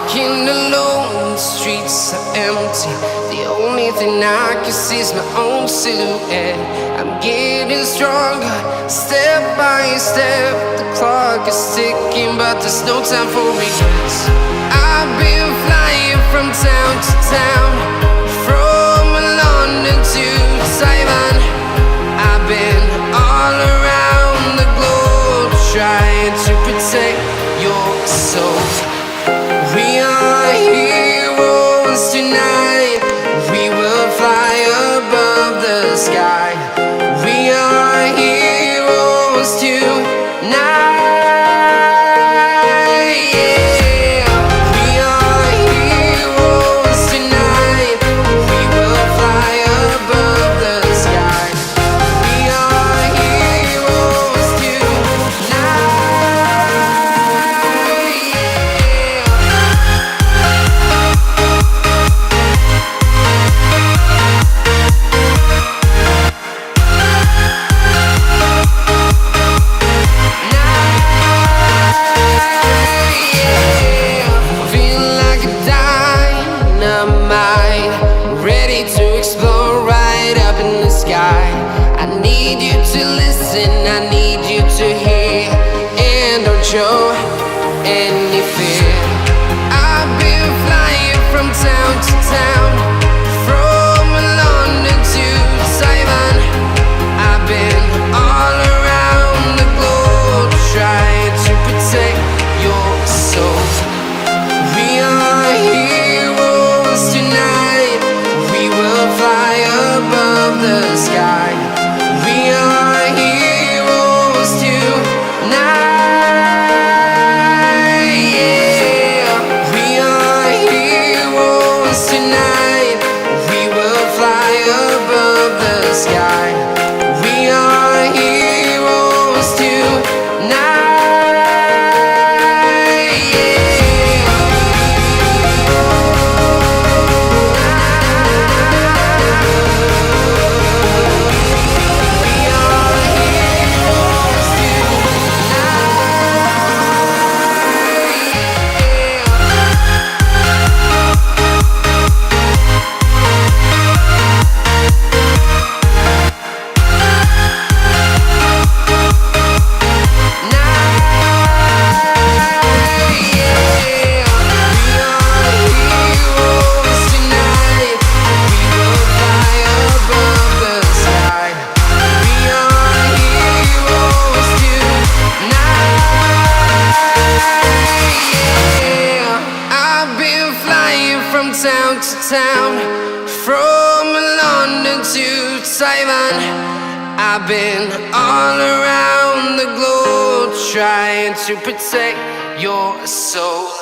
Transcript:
walking alone, the streets are empty. The only thing I can see is my own silhouette. I'm getting stronger, step by step. The clock is ticking, but there's no time for regrets. I've been flying from town to town, from London to Taiwan. I've been all around the globe, trying to protect your soul. We are heroes tonight. We will fly above the sky. We are heroes tonight. Yeah. We are heroes tonight. We will fly above the sky. We are heroes tonight. I need you to listen, I need you to hear, and don't show any fear. I've been flying from town to town, from London to Taiwan. I've been all around the globe, trying to protect your soul. We are heroes tonight. We will fly above the sky. We are heroes tonight. Yeah. We are heroes tonight. We will fly above the sky. We are heroes tonight. Town to town, from London to Taiwan. I've been all around the globe, trying to protect your soul.